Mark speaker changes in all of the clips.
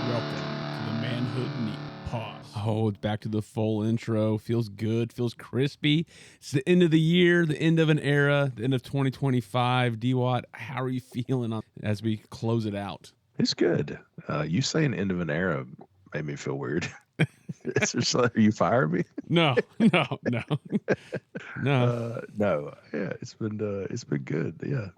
Speaker 1: Welcome to the Manhood Neat Pause. Oh, it's back to the full intro. Feels good, feels crispy. It's the end of the year, the end of an era, the end of 2025. D-Watt, how are you feeling as we close it out?
Speaker 2: It's good. You saying end of an era made me feel weird. Is there something, are you firing me?
Speaker 1: No.
Speaker 2: No. Yeah, it's been good. Yeah,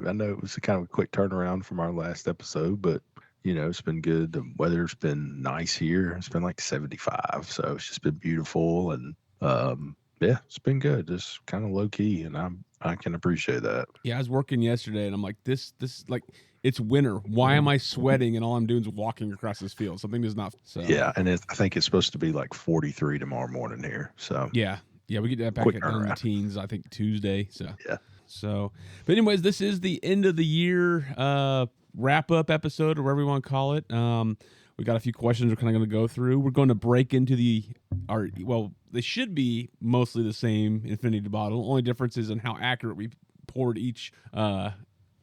Speaker 2: I know it was kind of a quick turnaround from our last episode, but it's been good. The weather's been nice here. It's been like 75, so it's just been beautiful, and yeah, it's been good. Just kind of low key, and I can appreciate that.
Speaker 1: Yeah, I was working yesterday, and I'm like, this like, it's winter. Why am I sweating? And all I'm doing is walking across this field. Something does not. So
Speaker 2: Yeah, and I think it's supposed to be like 43 tomorrow morning here. So
Speaker 1: yeah, we get that back at down in the teens. I think Tuesday. So
Speaker 2: yeah.
Speaker 1: So, but anyways, this is the end of the year wrap up episode, or whatever you want to call it. We got a few questions we're kind of going to go through. We're going to break into they should be mostly the same infinity bottle. Only difference is in how accurate we poured each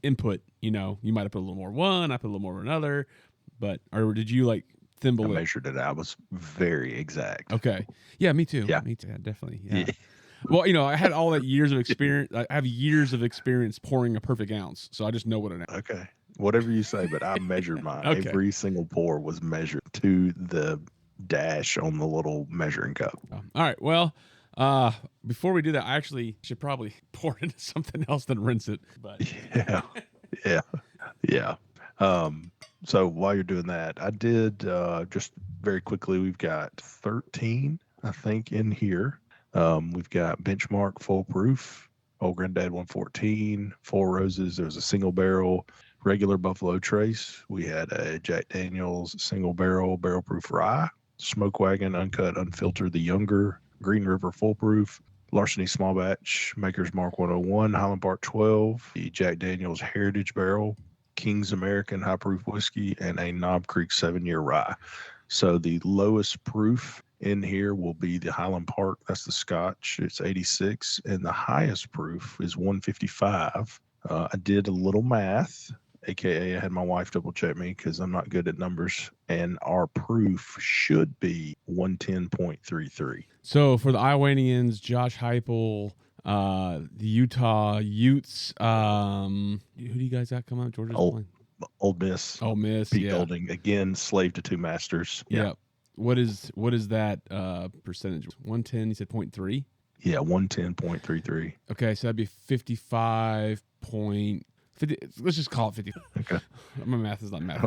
Speaker 1: input. You might have put a little more one, I put a little more of another, or did you like thimble it?
Speaker 2: I measured it. I was very exact.
Speaker 1: Okay. Yeah, me too.
Speaker 2: Yeah.
Speaker 1: Me too. Definitely. Yeah. Well, I had all that years of experience. I have years of experience pouring a perfect ounce, so I just know what an ounce.
Speaker 2: Okay. Whatever you say, but I measured mine.
Speaker 1: Okay.
Speaker 2: Every single pour was measured to the dash on the little measuring cup.
Speaker 1: All right. Well, before we do that, I actually should probably pour it into something else than rinse it. But
Speaker 2: yeah. So while you're doing that, I did just very quickly. We've got 13, I think, in here. We've got Benchmark Foolproof, Old Granddad 114, Four Roses. There was a single barrel, regular Buffalo Trace. We had a Jack Daniel's single barrel proof rye, Smoke Wagon Uncut Unfiltered the Younger, Green River Foolproof, Larceny Small Batch, Maker's Mark 101, Highland Park 12, the Jack Daniel's Heritage Barrel, King's American High Proof Whiskey, and a Knob Creek 7-year rye. So the lowest proof in here will be the Highland Park. That's the Scotch. It's 86. And the highest proof is 155. I did a little math, aka I had my wife double check me because I'm not good at numbers. And our proof should be 110.33.
Speaker 1: So for the Iowanians, Josh Heupel, the Utah Utes, who do you guys got coming up? Georgia's playing?
Speaker 2: Old Miss.
Speaker 1: Ole Miss.
Speaker 2: Pete Golding. Again, slave to two masters.
Speaker 1: Yeah. What is that percentage? 110, you said 0.3?
Speaker 2: Yeah, 110.33.
Speaker 1: Okay, so that'd be 55.50. Let's just call it 50.
Speaker 2: Okay.
Speaker 1: My math is not math.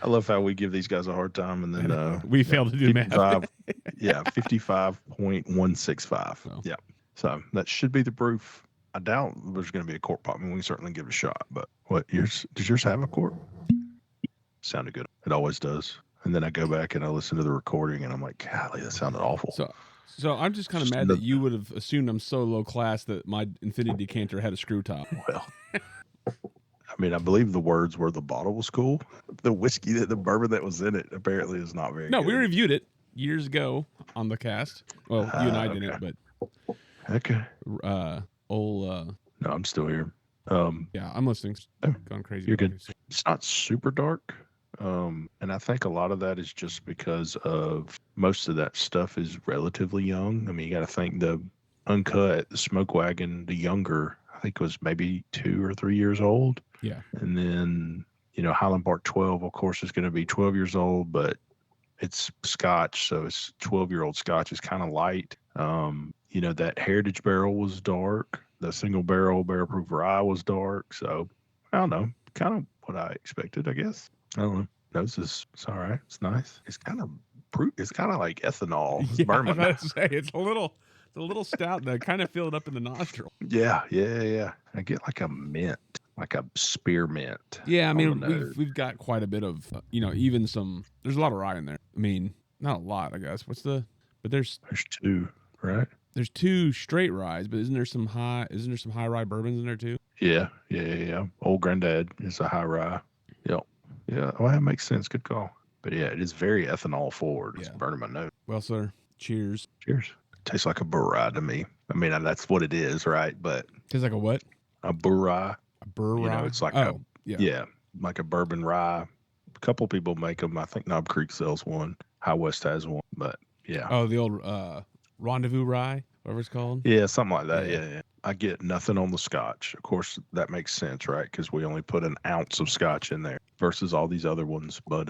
Speaker 2: I love how we give these guys a hard time, and then
Speaker 1: we fail to do math.
Speaker 2: 55.165.
Speaker 1: So.
Speaker 2: Yeah. So that should be the proof. I doubt there's going to be a quart pop. I mean, we can certainly give it a shot, but does yours have a quart? Sounded good. It always does. And then I go back and I listen to the recording, and I'm like, golly, that sounded awful.
Speaker 1: So I'm just kind of mad that you would have assumed I'm so low class that my Infinity decanter had a screw top.
Speaker 2: Well, I mean, I believe the words were the bottle was cool. The whiskey, the bourbon that was in it, apparently is not very good.
Speaker 1: No, we reviewed it years ago on the cast. Well, you and I didn't, but
Speaker 2: okay.
Speaker 1: No,
Speaker 2: I'm still here.
Speaker 1: Yeah, I'm listening. Gone crazy.
Speaker 2: You're good. It's not super dark. And I think a lot of that is just because of most of that stuff is relatively young. I mean, you got to think the Uncut, the Smoke Wagon, the Younger, I think was maybe 2 or 3 years old.
Speaker 1: Yeah.
Speaker 2: And then, Highland Park 12, of course, is going to be 12 years old, but it's Scotch. So it's 12-year-old Scotch is kind of light. That Heritage Barrel was dark. The single barrel proof rye was dark. So I don't know, kind of what I expected, I guess. I don't know. No, it's all right. It's nice. It's kind of like ethanol.
Speaker 1: Yeah, I was about to say, it's a little stout. I kind of feel it up in the nostril.
Speaker 2: Yeah. I get like a mint, like a spearmint.
Speaker 1: Yeah, I mean, we've got quite a bit of, even some. There's a lot of rye in there. I mean, not a lot, I guess. But there's
Speaker 2: 2, right?
Speaker 1: There's 2 straight ryes, but isn't there some high rye bourbons in there too?
Speaker 2: Yeah. Old Granddad is a high rye. Yep. Yeah, well, that makes sense. Good call. But yeah, it is very ethanol forward. It's burning my nose.
Speaker 1: Well, sir, cheers.
Speaker 2: Cheers. It tastes like a burra to me. I mean, that's what it is, right? But
Speaker 1: tastes like a what?
Speaker 2: A burra.
Speaker 1: A burra.
Speaker 2: It's like like a bourbon rye. A couple people make them. I think Knob Creek sells one. High West has one, but yeah.
Speaker 1: Oh, the old Rendezvous Rye, whatever it's called.
Speaker 2: Yeah, something like that.
Speaker 1: Yeah.
Speaker 2: Yeah. I get nothing on the scotch. Of course, that makes sense, right? Because we only put an ounce of scotch in there versus all these other ones. But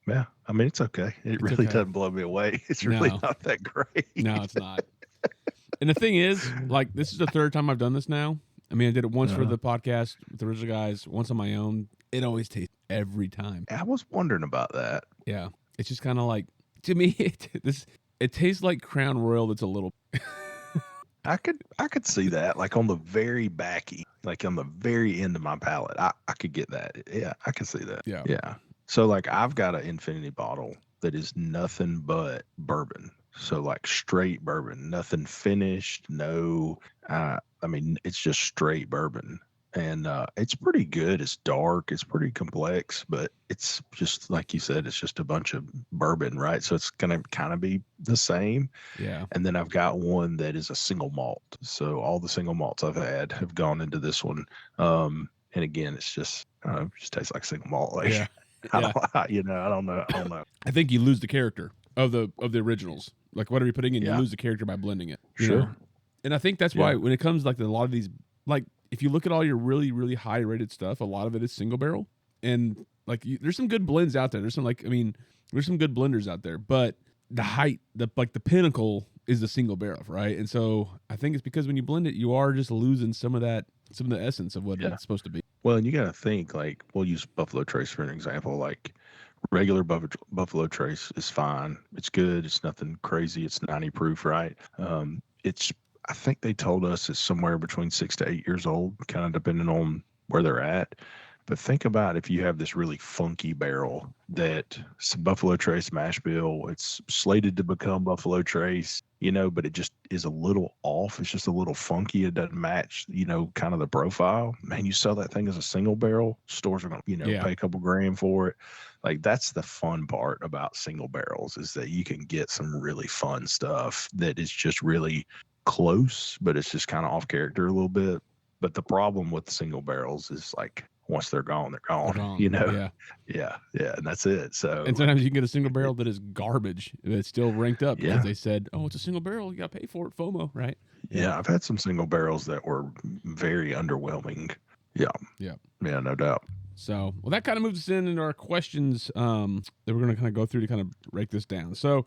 Speaker 2: yeah, I mean, it's okay. It really
Speaker 1: okay.
Speaker 2: doesn't blow me away. It's really
Speaker 1: No.
Speaker 2: not that great.
Speaker 1: No, it's not. And the thing is, like, this is the third time I've done this now. I mean, I did it once for the podcast with the original guys, once on my own. It always tastes every time.
Speaker 2: I was wondering about that.
Speaker 1: Yeah, it's just kind of like, to me, it tastes like Crown Royal. That's a little.
Speaker 2: I could see that, like on the very backy, like on the very end of my palate. I could get that. Yeah, I could see that.
Speaker 1: Yeah.
Speaker 2: Yeah. So like I've got an infinity bottle that is nothing but bourbon. So like straight bourbon, nothing finished, no I mean it's just straight bourbon. And it's pretty good. It's dark, it's pretty complex, but it's just like you said, it's just a bunch of bourbon, right? So it's gonna kind of be the same.
Speaker 1: Yeah.
Speaker 2: And then I've got one that is a single malt. So all the single malts I've had have gone into this one. And again, it's just it just tastes like single malt. Like,
Speaker 1: Yeah.
Speaker 2: I don't know.
Speaker 1: I think you lose the character of the originals. Like whatever you're putting in, you
Speaker 2: Yeah.
Speaker 1: lose the character by blending it. you
Speaker 2: Sure.
Speaker 1: know? And I think that's why when it comes like to a lot of these, like if you look at all your really, really high rated stuff, a lot of it is single barrel. And like there's some good blends out there. There's some there's some good blenders out there, but the height, the pinnacle is the single barrel, right? And so I think it's because when you blend it, you are just losing some of the essence of what it's supposed to be.
Speaker 2: Well, and you got to think, like, we'll use Buffalo Trace for an example. Like, regular Buffalo Trace is fine. It's good. It's nothing crazy. It's 90 proof, right? I think they told us it's somewhere between 6 to 8 years old, kind of depending on where they're at. But think about if you have this really funky barrel that's Buffalo Trace mash bill, it's slated to become Buffalo Trace, but it just is a little off. It's just a little funky. It doesn't match, kind of the profile. Man, you sell that thing as a single barrel, stores are going to, pay a couple grand for it. Like that's the fun part about single barrels is that you can get some really fun stuff that is just really close, but it's just kind of off character a little bit. But the problem with single barrels is like, once they're gone, they're gone. Yeah, and that's it. So,
Speaker 1: and sometimes you can get a single barrel that is garbage that's still ranked up because they said, "Oh, it's a single barrel, you got to pay for it." FOMO, right?
Speaker 2: Yeah, I've had some single barrels that were very underwhelming. Yeah, no doubt.
Speaker 1: So, well, that kind of moves us into our questions that we're going to kind of go through to kind of break this down. So,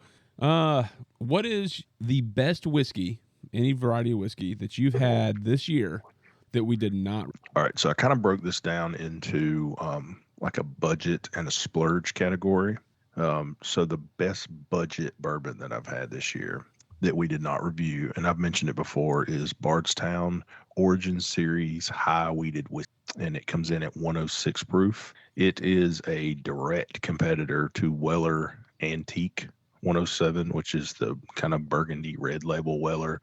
Speaker 1: what is the best whiskey, any variety of whiskey that you've had this year that we did not?
Speaker 2: All right, so I kind of broke this down into like a budget and a splurge category. So the best budget bourbon that I've had this year that we did not review, and I've mentioned it before, is Bardstown Origin Series High Wheated Whiskey, and it comes in at 106 proof. It is a direct competitor to Weller Antique 107, which is the kind of burgundy red label Weller.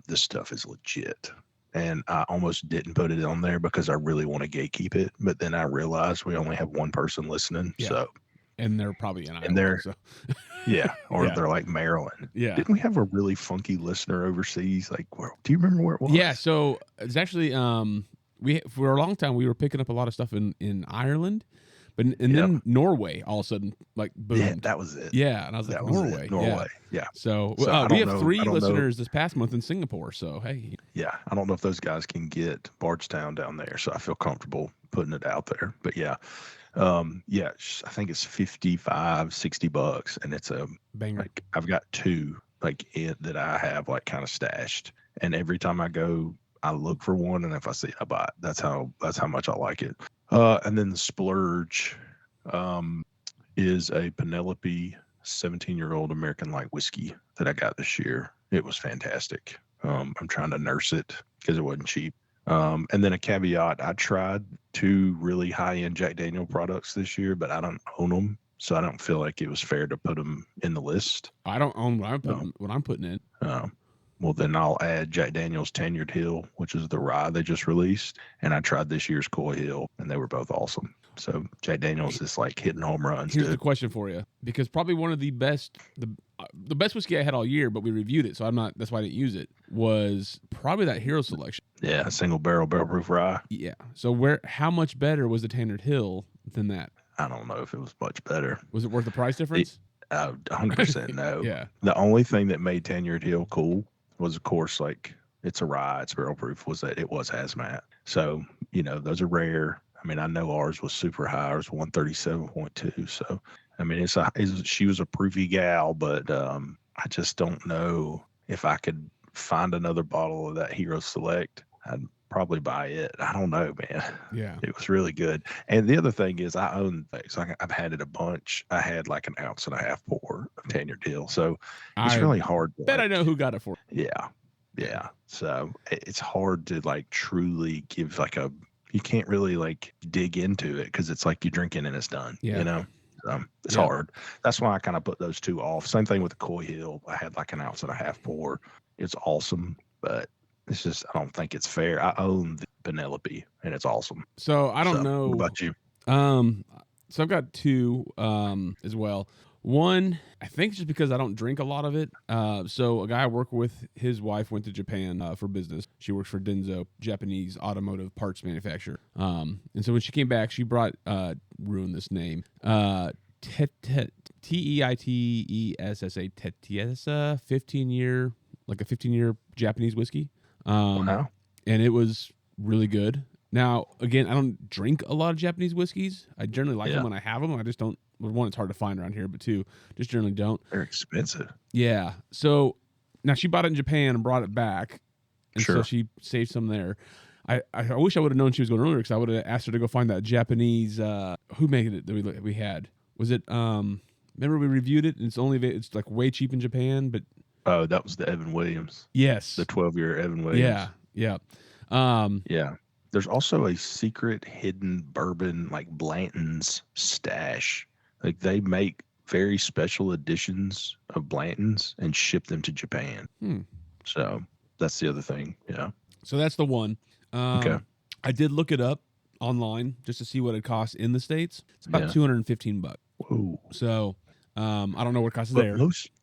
Speaker 2: This stuff is legit. And I almost didn't put it on there because I really want to gatekeep it. But then I realized we only have one person listening.
Speaker 1: Yeah.
Speaker 2: So,
Speaker 1: and they're probably in Iowa.
Speaker 2: Or they're like Maryland.
Speaker 1: Yeah.
Speaker 2: Didn't we have a really funky listener overseas? Like, do you remember where it was?
Speaker 1: Yeah. So it's actually, for a long time, we were picking up a lot of stuff in Ireland. But then Norway all of a sudden like boomed.
Speaker 2: Yeah, that was it.
Speaker 1: Yeah, and I was like, Norway.
Speaker 2: Yeah.
Speaker 1: So we have 3 listeners this past month in Singapore. So hey.
Speaker 2: Yeah, I don't know if those guys can get Bardstown down there, so I feel comfortable putting it out there. But I think it's $55-$60, and it's a
Speaker 1: banger.
Speaker 2: Like I've got 2 that I have like kind of stashed, and every time I go, I look for one, and if I see it, I buy it. That's how much I like it. And then the splurge is a Penelope 17-year-old American light whiskey that I got this year. It was fantastic. I'm trying to nurse it because it wasn't cheap. And then a caveat, I tried 2 really high-end Jack Daniel products this year, but I don't own them, so I don't feel like it was fair to put them in the list.
Speaker 1: I don't own what I'm putting in.
Speaker 2: Well, then I'll add Jack Daniel's Tenured Hill, which is the rye they just released. And I tried this year's Coy Hill, and they were both awesome. So Jack Daniel's is like hitting home runs.
Speaker 1: Here's the question for you, because probably one of the best, the best whiskey I had all year, but we reviewed it, so that's why I didn't use it, was probably that Hero Selection.
Speaker 2: Yeah, single barrel proof rye.
Speaker 1: Yeah. So how much better was the Tenured Hill than that?
Speaker 2: I don't know if it was much better.
Speaker 1: Was it worth the price difference?
Speaker 2: 100% no.
Speaker 1: Yeah.
Speaker 2: The only thing that made Tenured Hill cool was, of course, like it's a rye, it's barrel proof, was that it was hazmat. So, those are rare. I mean, I know ours was super high. Ours 137.2. So, I mean, she was a proofy gal, but I just don't know if I could find another bottle of that Hero Select. I'd probably buy it. I don't know, man.
Speaker 1: Yeah.
Speaker 2: It was really good. And the other thing is, I own things. I've had it a bunch. I had like an ounce and a half pour of Tenured Hill. So it's really hard to
Speaker 1: bet I know who got it for.
Speaker 2: Yeah. Yeah. So it's hard to like truly give like you can't really like dig into it because it's like you're drinking and it's done.
Speaker 1: Yeah.
Speaker 2: It's hard. That's why I kind of put those two off. Same thing with the Coy Hill. I had like an ounce and a half pour. It's awesome, but it's just, I don't think it's fair. I own the Penelope and it's awesome.
Speaker 1: So I don't know.
Speaker 2: What about you?
Speaker 1: So I've got two as well. One, I think just because I don't drink a lot of it. So a guy I work with, his wife went to Japan for business. She works for Denso, Japanese automotive parts manufacturer. And so when she came back, she brought ruin this name. Teitessa, Teitessa, 15-year Japanese whiskey.
Speaker 2: Wow.
Speaker 1: And it was really good. Now, again, I don't drink a lot of Japanese whiskeys. I generally like them when I have them. I just don't. One, it's hard to find around here, but two, just generally don't.
Speaker 2: They're expensive.
Speaker 1: Yeah. So now she bought it in Japan and brought it back, and so she saved some there. I wish I would have known she was going earlier because I would have asked her to go find that Japanese. Who made it that we had? Was it? Remember we reviewed it? And it's like way cheap in Japan, but
Speaker 2: oh, that was the Evan Williams.
Speaker 1: Yes,
Speaker 2: the 12-year Evan Williams.
Speaker 1: Yeah.
Speaker 2: Yeah. There's also a secret hidden bourbon like Blanton's stash. Like they make very special editions of Blanton's and ship them to Japan. So that's the other thing. Yeah.
Speaker 1: So that's the one.
Speaker 2: Okay.
Speaker 1: I did look it up online just to see what it costs in the States. It's about $215.
Speaker 2: Whoa.
Speaker 1: So I don't know what it costs there.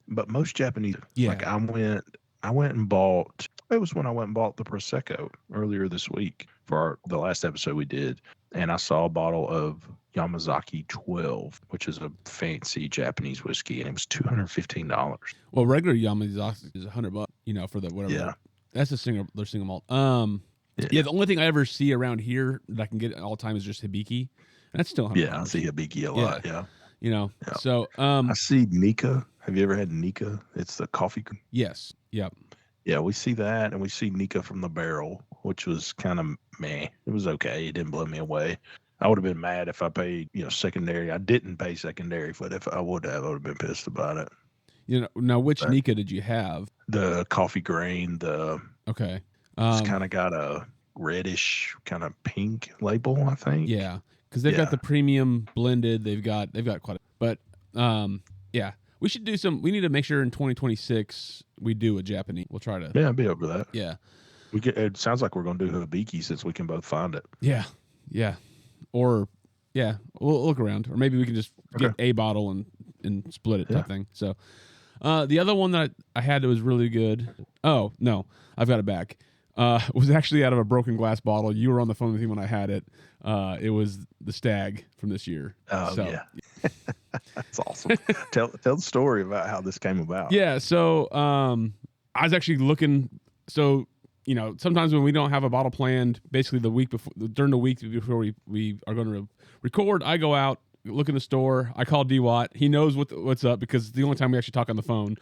Speaker 2: Most Japanese, like I went and bought. It was when I went and bought the Prosecco earlier this week for the last episode we did, and I saw a bottle of Yamazaki 12, which is a fancy Japanese whiskey, and it was $215.
Speaker 1: Well, regular Yamazaki is $100, for the whatever.
Speaker 2: Yeah,
Speaker 1: that's their single malt. The only thing I ever see around here that I can get all the time is just Hibiki, and that's still $100.
Speaker 2: Yeah, I see Hibiki a lot. Yeah.
Speaker 1: So
Speaker 2: I see Nika. Have you ever had Nika? It's the coffee.
Speaker 1: Yes. Yep.
Speaker 2: Yeah, we see that, and we see Nika from the barrel, which was kind of meh. It was okay. It didn't blow me away. I would have been mad if I paid, secondary. I didn't pay secondary, but if I would have been pissed about it.
Speaker 1: Now which Nika did you have?
Speaker 2: The coffee grain.
Speaker 1: Okay.
Speaker 2: It's kind of got a reddish, kind of pink label, I think.
Speaker 1: Yeah, because they've got the premium blended. They've got quite. But yeah. We should do we need to make sure in 2026 we do a Japanese. We'll try to.
Speaker 2: Yeah, I'd be over that.
Speaker 1: Yeah.
Speaker 2: It sounds like we're going to do Hibiki since we can both find it.
Speaker 1: Yeah. Or, we'll look around. Or maybe we can just get a bottle and split it type thing. So, the other one that I had that was really good. Oh, no, I've got it back. Was actually out of a broken glass bottle. You were on the phone with me when I had it. It was the Stag from this year.
Speaker 2: Oh, yeah. That's awesome. Tell the story about how this came about.
Speaker 1: Yeah, so I was actually looking. So sometimes when we don't have a bottle planned, basically during the week before we are going to record, I go out, look in the store. I call D-Watt. He knows what's up because it's the only time we actually talk on the phone.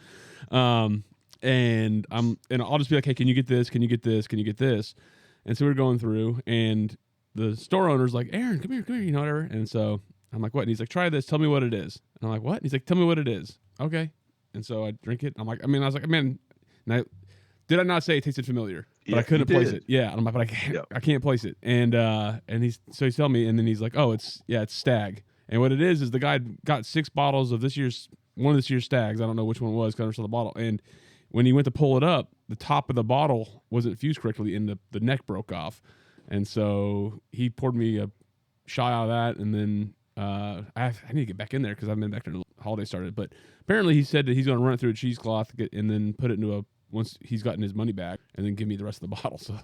Speaker 1: And I'll just be like, hey, can you get this? Can you get this? Can you get this? And so we're going through, and the store owner's like, Aaron, come here, whatever. And so I'm like, what? And he's like, try this. Tell me what it is. And I'm like, what? And he's like, tell me what it is. Okay. And so I drink it. I was like, man, did I not say it tasted familiar? But I couldn't place it. Yeah. And I'm like, but I can't place it. And he's telling me, and then he's like, oh, it's Stag. And what it is the guy got 6 bottles of one of this year's Stags. I don't know which one it was because I never saw the bottle. And when he went to pull it up, the top of the bottle wasn't fused correctly and the neck broke off. And so he poured me a shot out of that, and then I need to get back in there because I've been back there until the holiday started. But apparently he said that he's going to run it through a cheesecloth and then put it into once he's gotten his money back, and then give me the rest of the bottle. So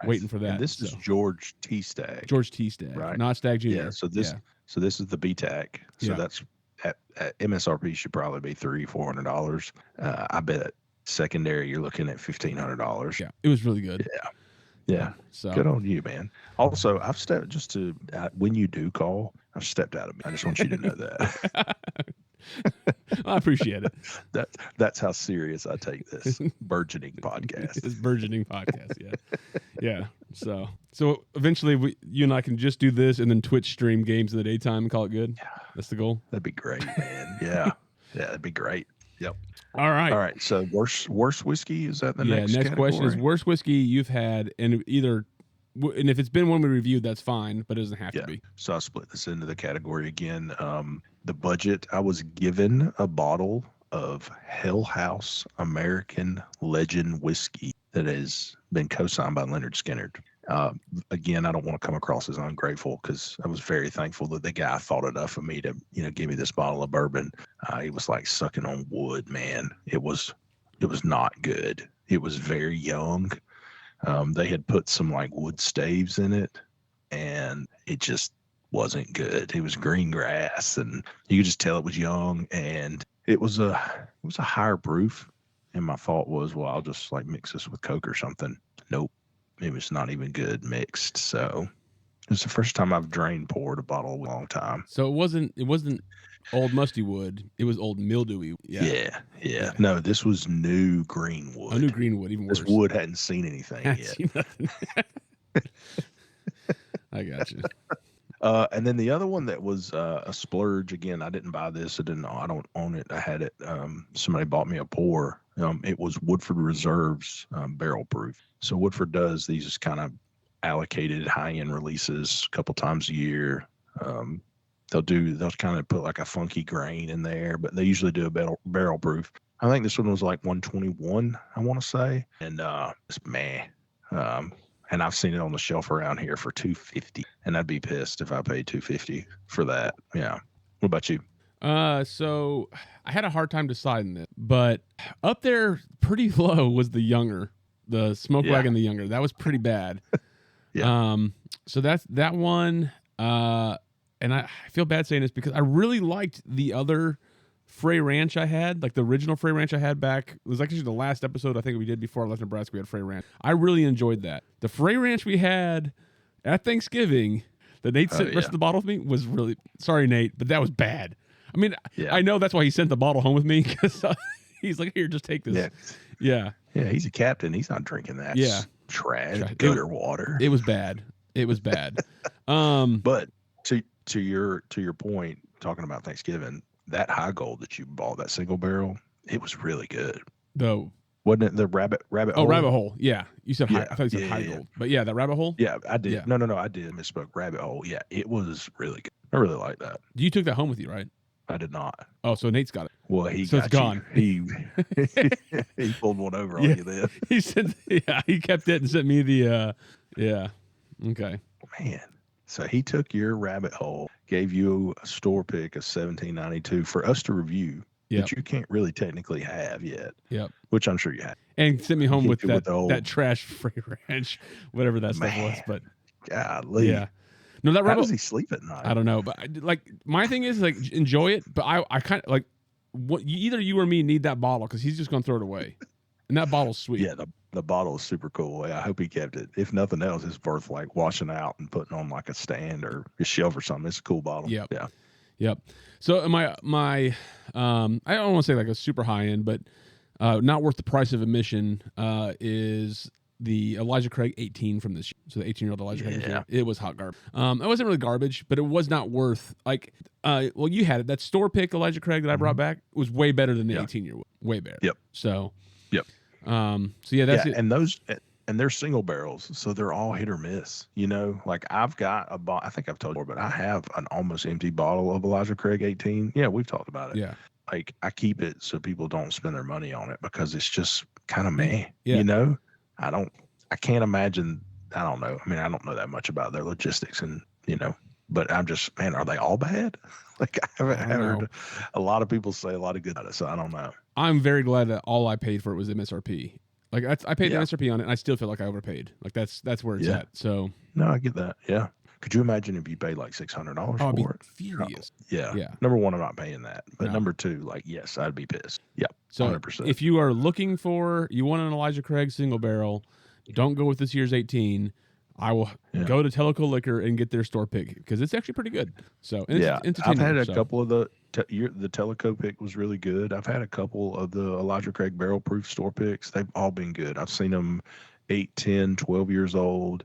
Speaker 1: waiting for that.
Speaker 2: And this is
Speaker 1: so.
Speaker 2: George T. Stagg.
Speaker 1: George T. Stagg,
Speaker 2: right?
Speaker 1: not Stagg Jr.
Speaker 2: Yeah. So this is the BTAC. So
Speaker 1: Yeah.
Speaker 2: that's at MSRP should probably be $300-$400. I bet secondary you're looking at $1,500.
Speaker 1: Yeah, it was really good.
Speaker 2: Yeah.
Speaker 1: So
Speaker 2: Good on you, man. Also, I've stepped just to when you do call, I've stepped out of me. I just want you to know that.
Speaker 1: I appreciate it.
Speaker 2: That's how serious I take this burgeoning podcast.
Speaker 1: This burgeoning podcast, yeah. So eventually, you and I can just do this and then Twitch stream games in the daytime and call it good. That's the goal.
Speaker 2: That'd be great, man. Yeah, that'd be great. Yep.
Speaker 1: All right.
Speaker 2: So worst whiskey, is that the next?
Speaker 1: Next question is
Speaker 2: category?
Speaker 1: worst whiskey you've had, and if it's been one we reviewed, that's fine, but it doesn't have to be.
Speaker 2: So I'll split this into the category again. The budget, I was given a bottle of Hell House American Legend whiskey that has been co-signed by Leonard Skinner. Again, I don't want to come across as ungrateful because I was very thankful that the guy thought enough of me to, give me this bottle of bourbon. He was like sucking on wood, man. It was not good. It was very young. They had put some like wood staves in it, and it just wasn't good. It was green grass, and you could just tell it was young, and it was a higher proof. And my thought was, well, I'll just like mix this with Coke or something. Nope, it was not even good mixed. So it was the first time I've poured a bottle in a long time.
Speaker 1: So it wasn't old musty wood. It was old mildewy.
Speaker 2: Yeah. No, this was new green wood.
Speaker 1: Oh, new green wood, even worse.
Speaker 2: This wood hadn't seen anything yet.
Speaker 1: Seen nothing. I got you.
Speaker 2: And then the other one that was a splurge. Again, I didn't buy this. I don't own it. I had it. Somebody bought me a pour. It was Woodford Reserve's barrel proof. So Woodford does these kind of allocated high-end releases a couple times a year. They'll kind of put like a funky grain in there, but they usually do a barrel proof. I think this one was like 121, I want to say. And it's meh. And I've seen it on the shelf around here for $250, and I'd be pissed if I paid $250 for that. Yeah. What about you?
Speaker 1: So I had a hard time deciding this, but up there pretty low was the Smoke Wagon, the Younger. That was pretty bad.
Speaker 2: Yeah.
Speaker 1: So that's that one. And I feel bad saying this because I really liked the other Frey Ranch I had, like the original Frey Ranch I had back. It was actually the last episode I think we did before I left Nebraska. We had Frey Ranch. I really enjoyed that. The Frey Ranch we had at Thanksgiving that Nate sent the rest of the bottle with me was really, sorry, Nate, but that was bad. I mean, I know that's why he sent the bottle home with me because he's like, here, just take this. Yeah.
Speaker 2: Yeah, he's a captain. He's not drinking that. Trash. Gutter water.
Speaker 1: It was bad.
Speaker 2: But to your point, talking about Thanksgiving, that High Gold that you bought, that single barrel, it was really good.
Speaker 1: Though,
Speaker 2: wasn't it the rabbit hole?
Speaker 1: Oh, Rabbit Hole. Yeah, you said high. I thought you said High Gold, but yeah, that Rabbit Hole.
Speaker 2: Yeah, I did.
Speaker 1: Yeah.
Speaker 2: No, I did misspoke. Rabbit Hole. Yeah, it was really good. I really like that.
Speaker 1: You took that home with you, right?
Speaker 2: I did not.
Speaker 1: Oh, so Nate's got it.
Speaker 2: Well, he
Speaker 1: so
Speaker 2: got
Speaker 1: it's gone.
Speaker 2: He pulled one over on you then.
Speaker 1: He said, he kept it and sent me the. Okay.
Speaker 2: Man. So he took your Rabbit Hole, gave you a store pick of $17.92 for us to review, that you can't really technically have yet.
Speaker 1: Yep.
Speaker 2: Which I'm sure you have.
Speaker 1: And sent me home with that trash Frey Ranch, whatever that stuff was. But
Speaker 2: golly.
Speaker 1: Yeah. No, that
Speaker 2: How does he sleep at night?
Speaker 1: I don't know, but my thing is enjoy it, but I kind of either you or me need that bottle because he's just gonna throw it away, and that bottle's sweet.
Speaker 2: Yeah, the bottle is super cool. I hope he kept it. If nothing else, it's worth like washing out and putting on like a stand or a shelf or something. It's a cool bottle.
Speaker 1: Yep.
Speaker 2: Yeah.
Speaker 1: Yep. So my I don't want to say like a super high end, but not worth the price of admission is the Elijah Craig 18 from this year. So the 18-year-old Elijah Craig. It was hot garbage. It wasn't really garbage, but it was not worth well, you had it. That store pick Elijah Craig that I brought back was way better than the 18-year. Way better.
Speaker 2: Yep.
Speaker 1: So.
Speaker 2: Yep.
Speaker 1: So that's it.
Speaker 2: And they're single barrels, so they're all hit or miss. Like I've got I think I've told you, but I have an almost empty bottle of Elijah Craig 18. Yeah, we've talked about it.
Speaker 1: Yeah.
Speaker 2: Like I keep it so people don't spend their money on it because it's just kind of meh.
Speaker 1: Yeah.
Speaker 2: I can't imagine. I don't know. I mean, I don't know that much about their logistics and, but I'm just, man, are they all bad? Like I haven't heard a lot of people say a lot of good about it, so I don't know.
Speaker 1: I'm very glad that all I paid for it was MSRP. Like I paid the
Speaker 2: Yeah.
Speaker 1: MSRP on it, and I still feel like I overpaid. Like that's where it's
Speaker 2: Yeah.
Speaker 1: at. So
Speaker 2: No, I get that. Yeah. Could you imagine if you paid like $600
Speaker 1: I'd be
Speaker 2: for it?
Speaker 1: furious.
Speaker 2: Yeah.
Speaker 1: Yeah.
Speaker 2: Number one, I'm not paying that. But
Speaker 1: No.
Speaker 2: number two, like, yes, I'd be pissed. Yeah.
Speaker 1: So
Speaker 2: 100%.
Speaker 1: if you are looking for, you want an Elijah Craig single barrel, don't go with this year's 18. I will go to Telco Liquor and get their store pick because it's actually pretty good. So and
Speaker 2: yeah,
Speaker 1: it's
Speaker 2: I've had a couple of the Teleco pick was really good. I've had a couple of the Elijah Craig barrel proof store picks. They've all been good. I've seen them 8, 10, 12 years old.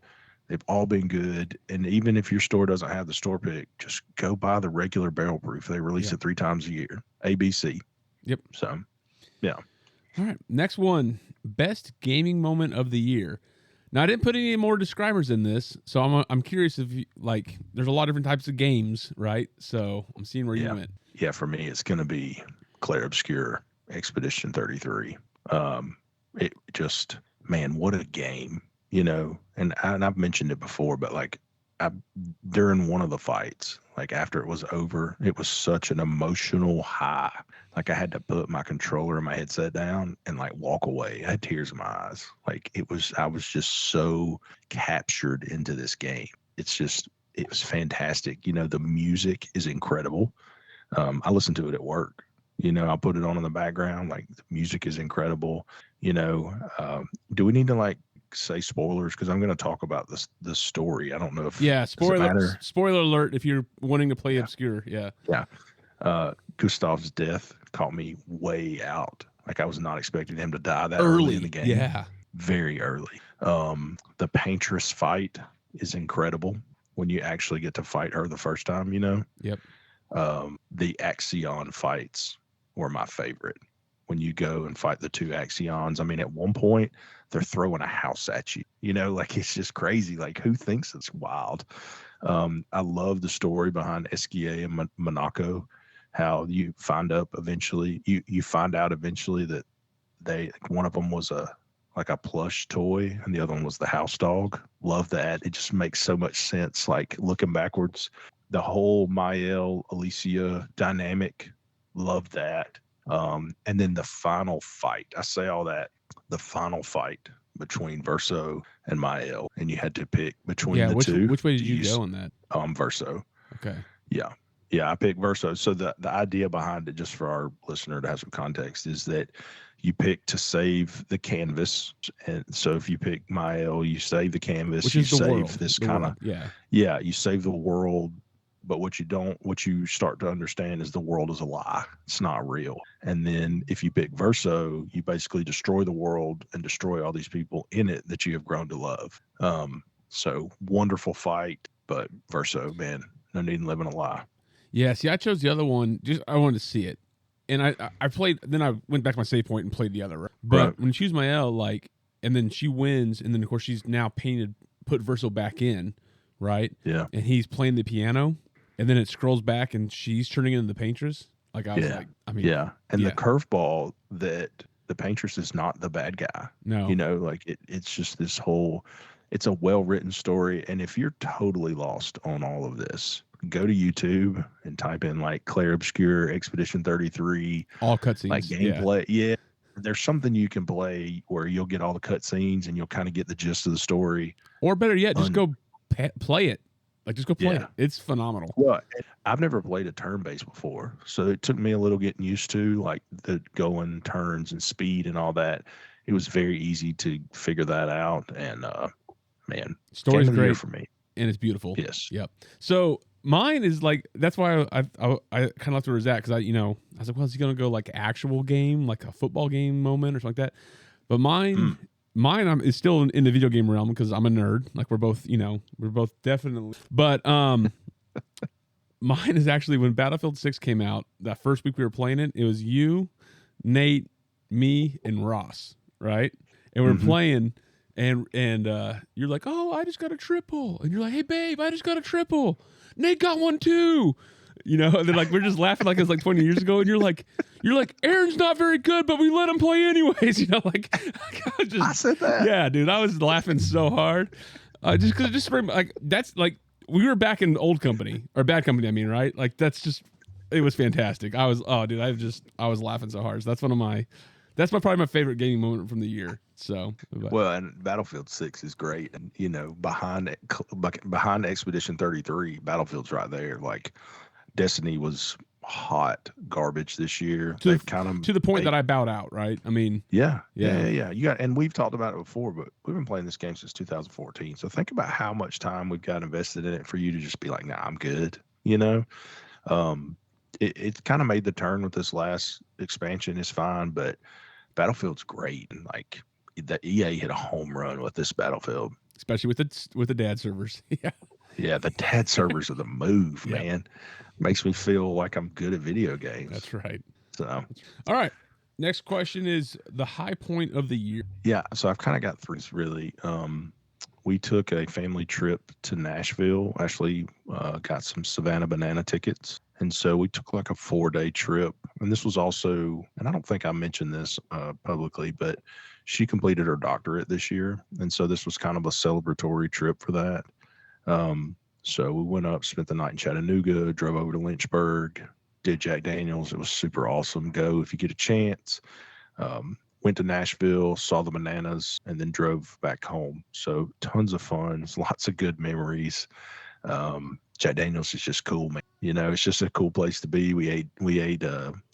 Speaker 2: They've all been good. And even if your store doesn't have the store pick, just go buy the regular barrel proof. They release it 3 times a year. ABC.
Speaker 1: Yep.
Speaker 2: So, yeah.
Speaker 1: All right. Next one, best gaming moment of the year. Now I didn't put any more describers in this, so I'm curious if you, like there's a lot of different types of games, right? So I'm seeing where you went.
Speaker 2: Yeah, for me it's going to be Clair Obscur Expedition 33. It just, man, what a game, you know. And I've mentioned it before, but like during one of the fights, like after it was over, it was such an emotional high. Like I had to put my controller and my headset down and like walk away. I had tears in my eyes. Like I was just so captured into this game. It was fantastic. You know, the music is incredible. I listen to it at work. You know, I'll put it on in the background. Like the music is incredible. You know, do we need to like say spoilers? Because I'm going to talk about the story. I don't know if
Speaker 1: spoiler alert if you're wanting to play Obscure.
Speaker 2: Gustav's death caught me way out. Like I was not expecting him to die that early in the game.
Speaker 1: Yeah, very
Speaker 2: early. The Paintress fight is incredible when you actually get to fight her the first time, you know.
Speaker 1: Yep.
Speaker 2: The Axion fights were my favorite. When you go and fight the 2 Axions, I mean, at one point they're throwing a house at you, you know, like it's just crazy. Like who thinks it's wild? I love the story behind Esquier and Monaco, how you find out eventually that one of them was a plush toy and the other one was the house dog. Love that. It just makes so much sense. Like looking backwards, the whole Mael Alicia dynamic, love that. And then the final fight, I say all that, the final fight between Verso and Mael, and you had to pick between the two.
Speaker 1: Which way did you go on that?
Speaker 2: Verso.
Speaker 1: Okay.
Speaker 2: Yeah, I picked Verso. So the idea behind it, just for our listener to have some context, is that you pick to save the canvas. And so if you pick Mael, you save the canvas,
Speaker 1: which
Speaker 2: you
Speaker 1: is the
Speaker 2: save
Speaker 1: world.
Speaker 2: this kind of you save the world. But what you start to understand is the world is a lie. It's not real. And then if you pick Verso, you basically destroy the world and destroy all these people in it that you have grown to love. So wonderful fight, but Verso, man, no need in living a lie.
Speaker 1: Yeah, see, I chose the other one. Just I wanted to see it, and I played. Then I went back to my save point and played the other. But when you choose Mael, like, and then she wins, and then of course she's now put Verso back in, right?
Speaker 2: Yeah,
Speaker 1: and he's playing the piano. And then it scrolls back, and she's turning into the Paintress. Like I was like, I mean,
Speaker 2: and the curveball that the Paintress is not the bad guy.
Speaker 1: No,
Speaker 2: you know, like it's just this whole. It's a well-written story, and if you're totally lost on all of this, go to YouTube and type in like Clair Obscur Expedition 33,
Speaker 1: all cutscenes,
Speaker 2: like gameplay. Yeah, there's something you can play where you'll get all the cutscenes and you'll kind of get the gist of the story.
Speaker 1: Or better yet, just go play it. Like, just go play it. It's phenomenal.
Speaker 2: Well, I've never played a turn-based before, so it took me a little getting used to, like, the going turns and speed and all that. It was very easy to figure that out, and, man.
Speaker 1: Story's great
Speaker 2: for me.
Speaker 1: And it's beautiful.
Speaker 2: Yes.
Speaker 1: Yep. So, mine is, like, that's why I kind of left where it was at, because I was like, well, is he going to go, like, actual game, like a football game moment or something like that? But mine is still in the video game realm because I'm a nerd. Like we're both definitely. But mine is actually when Battlefield 6 came out. That first week we were playing it, it was you, Nate, me, and Ross, right? And we're playing, and you're like, oh, I just got a triple, and you're like, hey babe, I just got a triple. Nate got one too. You know, and then like we're just laughing like it's like 20 years ago, and you're like, Aaron's not very good, but we let him play anyways. You know, like
Speaker 2: I said that.
Speaker 1: Yeah, dude, I was laughing so hard, just because it just like that's like we were back in old company or bad company. I mean, right? Like that's just it was fantastic. I was laughing so hard. So that's one of my That's probably my favorite gaming moment from the year. So,
Speaker 2: Well, and Battlefield 6 is great, and behind Expedition 33, Battlefield's right there. Like Destiny was hot garbage this year. They've kind of
Speaker 1: to the point that I bowed out. Right? I mean,
Speaker 2: yeah. You got, and we've talked about it before, but we've been playing this game since 2014. So think about how much time we've got invested in it for you to just be like, nah, I'm good. It kind of made the turn with this last expansion is fine, but Battlefield's great, and like that EA hit a home run with this Battlefield,
Speaker 1: especially with the dad servers.
Speaker 2: Yeah, the dad servers are the move,
Speaker 1: Yep.
Speaker 2: man. Makes me feel like I'm good at video games.
Speaker 1: That's right.
Speaker 2: So,
Speaker 1: all right. Next question is the high point of the year.
Speaker 2: Yeah, so I've kind of got three really. We took a family trip to Nashville. Actually, got some Savannah Banana tickets. And so we took like a 4-day trip. And this was also, and I don't think I mentioned this publicly, but she completed her doctorate this year. And so this was kind of a celebratory trip for that. So we went up, spent the night in Chattanooga, drove over to Lynchburg, did Jack Daniels. It was super awesome. Go if you get a chance. Went to Nashville, saw the Bananas, and then drove back home. So tons of fun, lots of good memories. Jack Daniels is just cool, man. It's just a cool place to be. We ate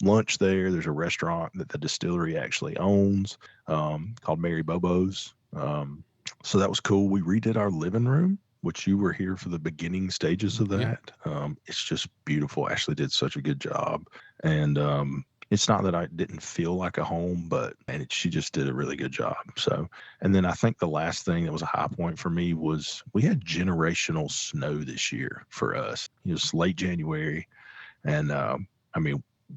Speaker 2: lunch there. There's a restaurant that the distillery actually owns called Mary Bobo's. So that was cool. We redid our living room, which you were here for the beginning stages of that. Yeah. It's just beautiful. Ashley did such a good job. And it's not that I didn't feel like a home, but she just did a really good job. So, and then I think the last thing that was a high point for me was we had generational snow this year for us. It was late January. And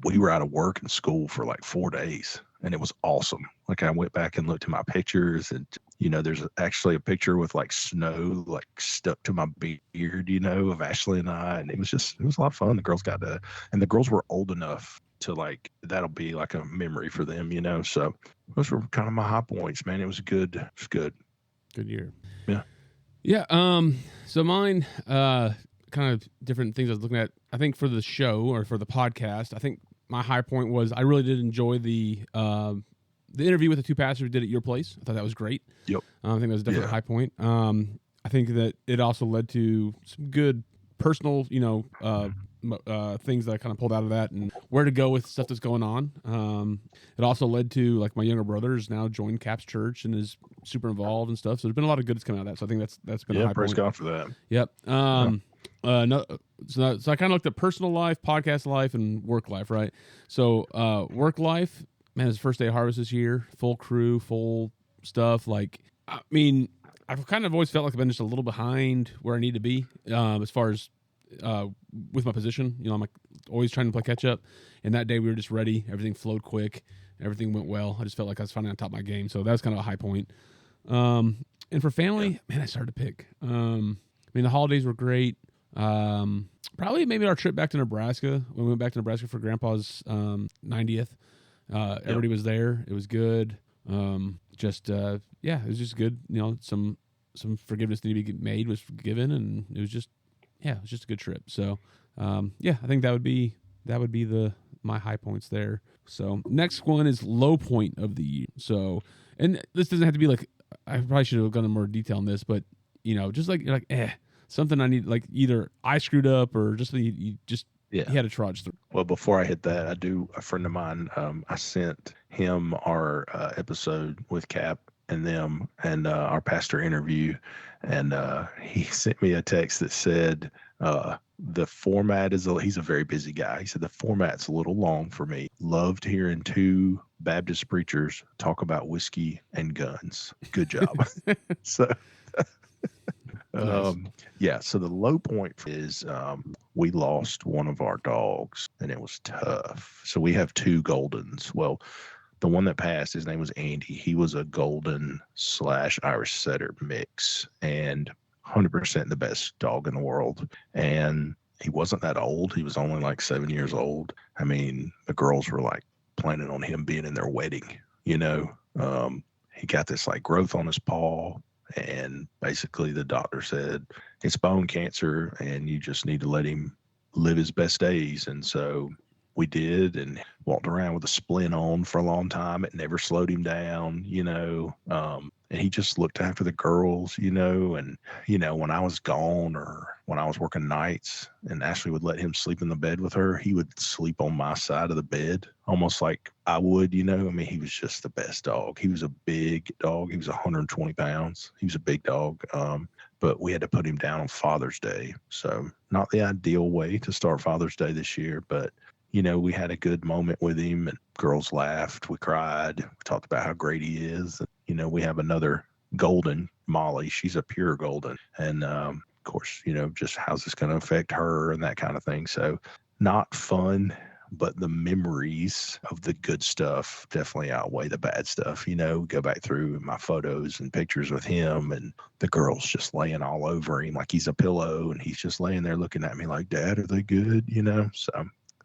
Speaker 2: we were out of work and school for like 4 days, and it was awesome. Like I went back and looked at my pictures, and there's actually a picture with like snow like stuck to my beard, of Ashley and I, and it was a lot of fun. The girls and the girls were old enough to like that'll be like a memory for them, So those were kind of my high points, man. It was good
Speaker 1: year.
Speaker 2: Yeah.
Speaker 1: So mine, kind of different things I was looking at. I think for the show or for the podcast, I think my high point was I really did enjoy the interview with the two pastors we did at your place. I thought that was great.
Speaker 2: Yep.
Speaker 1: I think that was definitely a high point. I think that it also led to some good personal, things that I kind of pulled out of that and where to go with stuff that's going on. It also led to like my younger brother has now joined Caps Church and is super involved and stuff. So there's been a lot of good that's coming out of that. So I think that's been a high
Speaker 2: praise
Speaker 1: point.
Speaker 2: God for that.
Speaker 1: Yep. So I kind of looked at personal life, podcast life, and work life, right? So work life, man, it's the first day of harvest this year, full crew, full stuff. Like, I mean, I've kind of always felt like I've been just a little behind where I need to be as far as with my position. I'm like always trying to play catch up. And that day we were just ready. Everything flowed quick. Everything went well. I just felt like I was finally on top of my game. So that was kind of a high point. And for family, man, I started to pick. The holidays were great. Probably maybe our trip back to Nebraska. When we went back to Nebraska for Grandpa's 90th. Everybody was there. It was good. It was just good. Some forgiveness needed to be made was given, and it was just a good trip. So, I think that would be my high points there. So next one is low point of the year. So, and this doesn't have to be like, I probably should have gone into more detail on this, but just like something I need, like either I screwed up or just you had to trudge through.
Speaker 2: Well, before I hit that, a friend of mine, I sent him our episode with Cap and them and our pastor interview. And he sent me a text that said, the format he's a very busy guy. He said, the format's a little long for me. Loved hearing two Baptist preachers talk about whiskey and guns. Good job. So,
Speaker 1: nice.
Speaker 2: So the low point is we lost one of our dogs, and it was tough. So we have two Goldens. Well, the one that passed, his name was Andy. He was a Golden / Irish Setter mix, and 100% the best dog in the world. And he wasn't that old. He was only like 7 years old. I mean, the girls were like planning on him being in their wedding. He got this like growth on his paw. And basically the doctor said it's bone cancer and you just need to let him live his best days. And so we did, and walked around with a splint on for a long time. It never slowed him down, and he just looked after the girls, and, when I was gone or when I was working nights and Ashley would let him sleep in the bed with her, he would sleep on my side of the bed, almost like I would, I mean, he was just the best dog. He was a big dog. He was 120 pounds. He was a big dog. But we had to put him down on Father's Day. So not the ideal way to start Father's Day this year, but we had a good moment with him, and girls laughed. We cried. We talked about how great he is. And, we have another golden, Molly. She's a pure golden. And, of course, just how's this going to affect her and that kind of thing. So not fun, but the memories of the good stuff definitely outweigh the bad stuff. Go back through my photos and pictures with him and the girls just laying all over him like he's a pillow, and he's just laying there looking at me like, Dad, are they good? So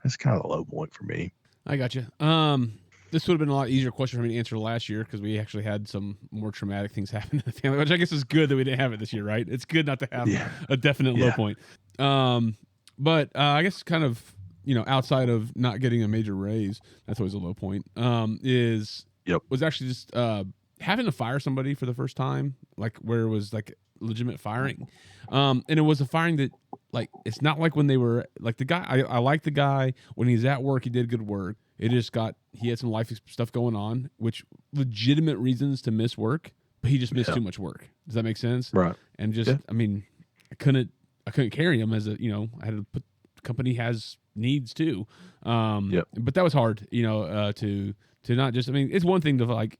Speaker 2: that's kind of the low point for me.
Speaker 1: I got you. This would have been a lot easier question for me to answer last year because we actually had some more traumatic things happen in the family, which I guess is good that we didn't have it this year, right? It's good not to have a definite low point. But I guess kind of, outside of not getting a major raise, that's always a low point, was actually just having to fire somebody for the first time, like where it was like legitimate firing. And it was a firing that, like, it's not like when they were like the guy. I like the guy when he's at work. He did good work. It just he had some life stuff going on, which legitimate reasons to miss work, but he just missed too much work. Does that make sense?
Speaker 2: Right.
Speaker 1: And just, I mean, I couldn't carry him as I had to put, the company has needs too. But that was hard, to not just, I mean, it's one thing to like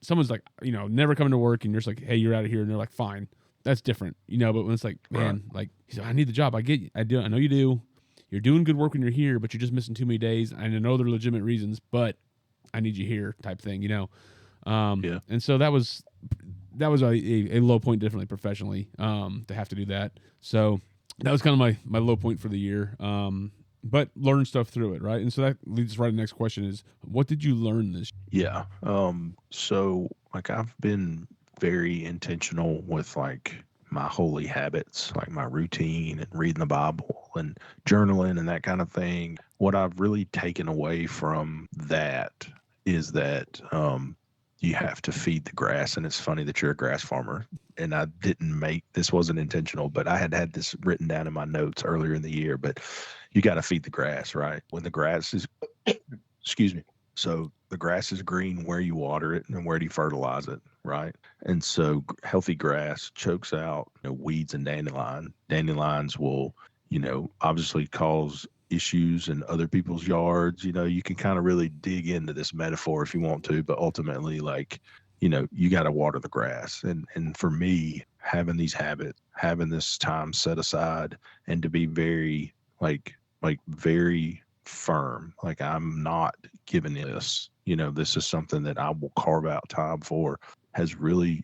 Speaker 1: someone's like, never coming to work and you're just like, hey, you're out of here. And they're like, fine. That's different, but when it's like, man, like, he's like, I need the job. I know you do. You're doing good work when you're here, but you're just missing too many days. I know they're legitimate reasons, but I need you here type thing, And so that was a low point, definitely professionally, to have to do that. So that was kind of my low point for the year. But learn stuff through it, right? And so that leads us right to the next question is, what did you learn this
Speaker 2: year? Yeah. So like I've been very intentional with like my holy habits, like my routine and reading the Bible and journaling and that kind of thing. What I've really taken away from that is that you have to feed the grass. And it's funny that you're a grass farmer. And this wasn't intentional, but I had this written down in my notes earlier in the year, but you got to feed the grass, right? When the grass is, excuse me. So the grass is green where you water it and where do you fertilize it, right? And so healthy grass chokes out weeds and dandelion. Dandelions will, obviously cause issues in other people's yards. You can kind of really dig into this metaphor if you want to, but ultimately, like, you got to water the grass. And for me, having these habits, having this time set aside, and to be very very firm, like I'm not giving this, this is something that I will carve out time for, has really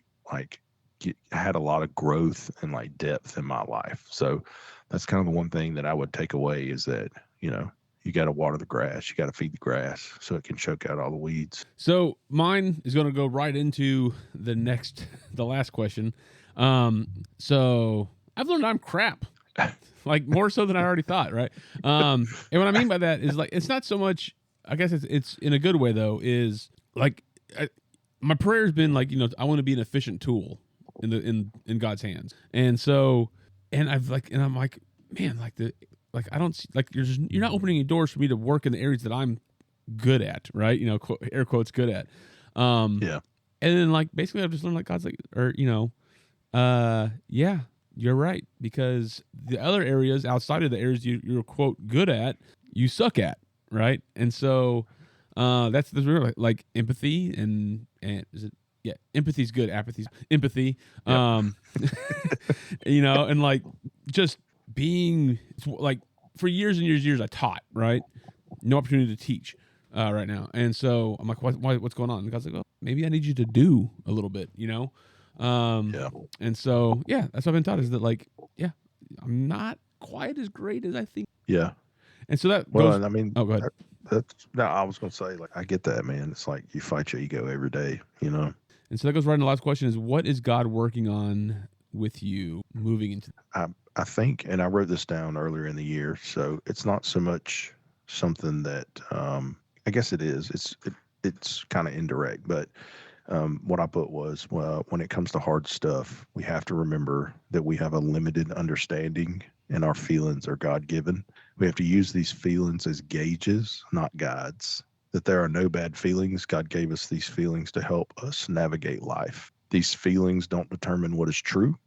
Speaker 2: had a lot of growth and like depth in my life. So that's kind of the one thing that I would take away is that, you got to water the grass. You got to feed the grass so it can choke out all the weeds.
Speaker 1: So mine is going to go right into the last question. So I've learned I'm crap. Like more so than I already thought, right? And what I mean by that is like it's not so much. I guess it's in a good way though. Is like my prayer has been like I want to be an efficient tool in God's hands, and so and I'm like man I don't see, like you're not opening any doors for me to work in the areas that I'm good at, right? Air quotes good at.
Speaker 2: Yeah.
Speaker 1: And then like basically I've just learned like God's like yeah. You're right, because the other areas outside of the areas you're quote good at, you suck at, right? And so that's really like empathy and is it empathy's good, apathy's empathy. Yep. And like just being like for years and years I taught, right? No opportunity to teach right now, and so I'm like, what's going on? And God's like, well, maybe I need you to do a little bit, And so, that's what I've been taught is that like, I'm not quite as great as I think.
Speaker 2: Yeah.
Speaker 1: And so that
Speaker 2: goes, I mean,
Speaker 1: go ahead.
Speaker 2: I was going to say, like, I get that, man. It's like you fight your ego every day,
Speaker 1: And so that goes right in the last question is, what is God working on with you moving into?
Speaker 2: I think, and I wrote this down earlier in the year. So it's not so much something that I guess it is. It's kind of indirect, but what I put was, well, when it comes to hard stuff, we have to remember that we have a limited understanding and our feelings are God given. We have to use these feelings as gauges, not guides. That there are no bad feelings. God gave us these feelings to help us navigate life. These feelings don't determine what is true.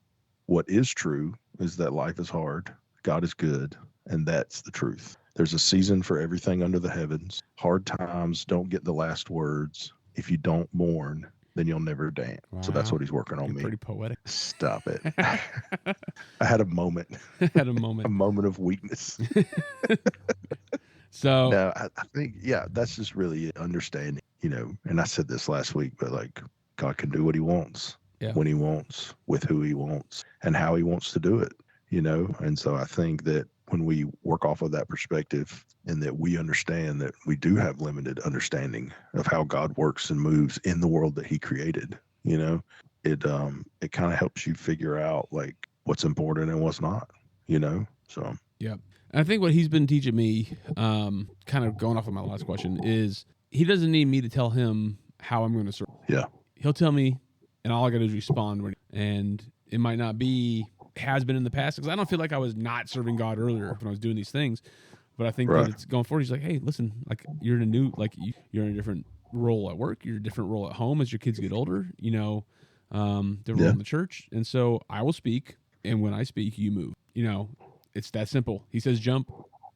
Speaker 2: What is true is that life is hard, God is good, and that's the truth. There's a season for everything under the heavens. Hard times don't get the last words. If you don't mourn, then you'll never dance. So that's
Speaker 1: Wow.
Speaker 2: what he's working on
Speaker 1: You're
Speaker 2: me.
Speaker 1: pretty poetic.
Speaker 2: Stop it. I had a moment,
Speaker 1: Had a
Speaker 2: a
Speaker 1: moment.
Speaker 2: moment of weakness.
Speaker 1: So
Speaker 2: No, I think, yeah, that's just really it, understanding, and I said this last week, but like God can do what he wants,
Speaker 1: Yeah.
Speaker 2: when he wants, with who he wants, and how he wants to do it, And so I think that when we work off of that perspective and that we understand that we do have limited understanding of how God works and moves in the world that he created, it kind of helps you figure out like what's important and what's not, So
Speaker 1: yeah. I think what he's been teaching me, kind of going off of my last question, is he doesn't need me to tell him how I'm going to serve.
Speaker 2: Yeah.
Speaker 1: He'll tell me, and all I got to do is respond. And it might not be, has been in the past, because I don't feel like I was not serving God earlier when I was doing these things. But I think
Speaker 2: Right.
Speaker 1: that it's going forward. He's like, hey, listen, like you're in a new, like you're in a different role at work. You're in a different role at home as your kids get older, different role in the church. And so I will speak. And when I speak, you move, it's that simple. He says jump,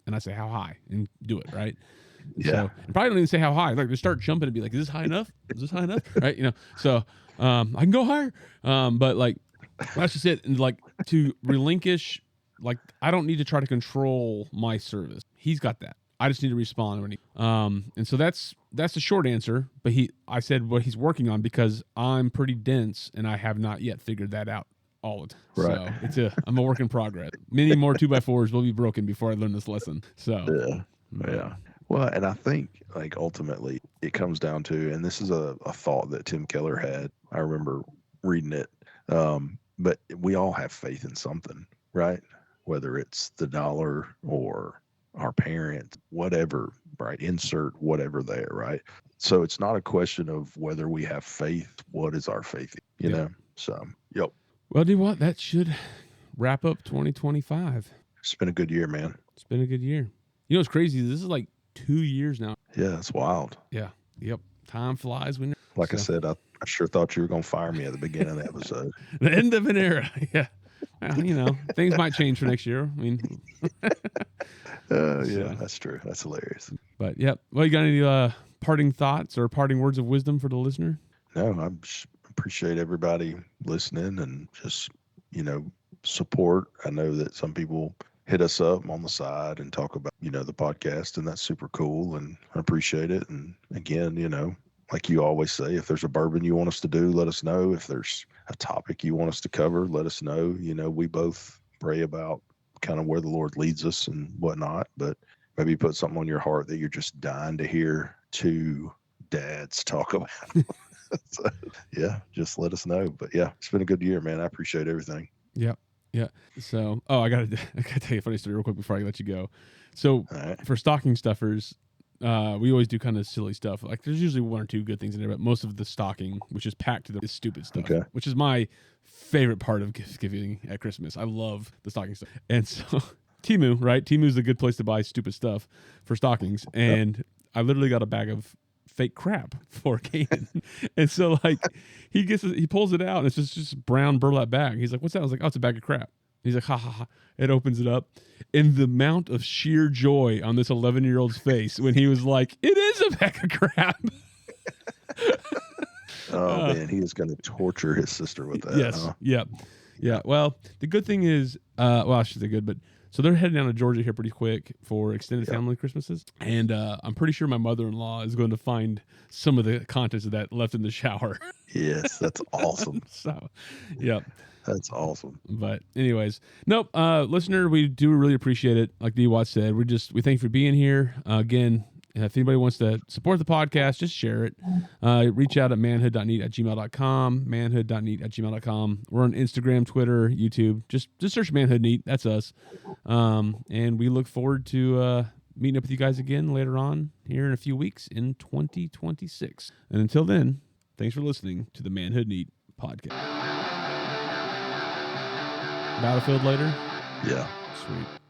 Speaker 1: and I say how high, and do it, right?
Speaker 2: Yeah.
Speaker 1: So, and probably don't even say how high. Like just start jumping and be like, is this high enough? Is this high enough? Right? So I can go higher. But like that's just it. And like to relinquish, like I don't need to try to control my service. He's got that. I just need to respond when he and so that's the short answer. But I said what he's working on because I'm pretty dense and I have not yet figured that out all the time.
Speaker 2: Right.
Speaker 1: So I'm a work in progress. Many more 2x4s will be broken before I learn this lesson. So
Speaker 2: Yeah. Well, and I think like ultimately it comes down to, and this is a thought that Tim Keller had. I remember reading it. But we all have faith in something, right? Whether it's the dollar or our parents, whatever, right? Insert whatever there, right? So it's not a question of whether we have faith. What is our faith? You know? So, yep.
Speaker 1: Well, do you what? That should wrap up 2025.
Speaker 2: It's been a good year, man.
Speaker 1: It's been a good year. You know what's crazy? This is like 2 years now.
Speaker 2: Yeah, it's wild.
Speaker 1: Yeah. Yep. Time flies when
Speaker 2: Like I said, I sure thought you were going to fire me at the beginning of the episode.
Speaker 1: The end of an era. Yeah. Well, things might change for next year. I mean,
Speaker 2: yeah, that's true. That's hilarious.
Speaker 1: But yeah. Well, you got any parting thoughts or parting words of wisdom for the listener?
Speaker 2: No, I appreciate everybody listening and just, support. I know that some people hit us up on the side and talk about, the podcast, and that's super cool, and I appreciate it. And again, like you always say, if there's a bourbon you want us to do, let us know. If there's a topic you want us to cover, let us know. We both pray about kind of where the Lord leads us and whatnot, but maybe put something on your heart that you're just dying to hear two dads talk about. So, yeah, just let us know. But yeah, it's been a good year, man. I appreciate everything.
Speaker 1: Yep. Yeah. So, I gotta tell you a funny story real quick before I let you go. So, for stocking stuffers, we always do kind of silly stuff. Like there's usually one or two good things in there, but most of the stocking, which is packed is stupid stuff, which is my favorite part of gift giving at Christmas. I love the stocking stuff. And so Temu, right? Temu's a good place to buy stupid stuff for stockings. And I literally got a bag of fake crap for Caden. And so like he pulls it out and it's just brown burlap bag. He's like, what's that? I was like, oh, it's a bag of crap. He's like, ha ha ha. It opens it up. And the amount of sheer joy on this 11-year-old's face when he was like, it is a bag of crap.
Speaker 2: Oh, man, he is going to torture his sister with that.
Speaker 1: Yes. Huh? Yeah. Well, the good thing is, I should say good, but so they're heading down to Georgia here pretty quick for extended family Christmases. And I'm pretty sure my mother-in-law is going to find some of the contents of that left in the shower.
Speaker 2: Yes, that's awesome.
Speaker 1: So, yeah.
Speaker 2: That's awesome.
Speaker 1: But anyways, nope. Listener, we do really appreciate it. Like D. Watt said, we thank you for being here. Again, if anybody wants to support the podcast, just share it. Reach out at manhood.neat@gmail.com, manhood.neat@gmail.com. We're on Instagram, Twitter, YouTube. Just search Manhood Neat. That's us. And we look forward to meeting up with you guys again later on here in a few weeks in 2026. And until then, thanks for listening to the Manhood Neat podcast. Battlefield later?
Speaker 2: Yeah.
Speaker 1: Sweet.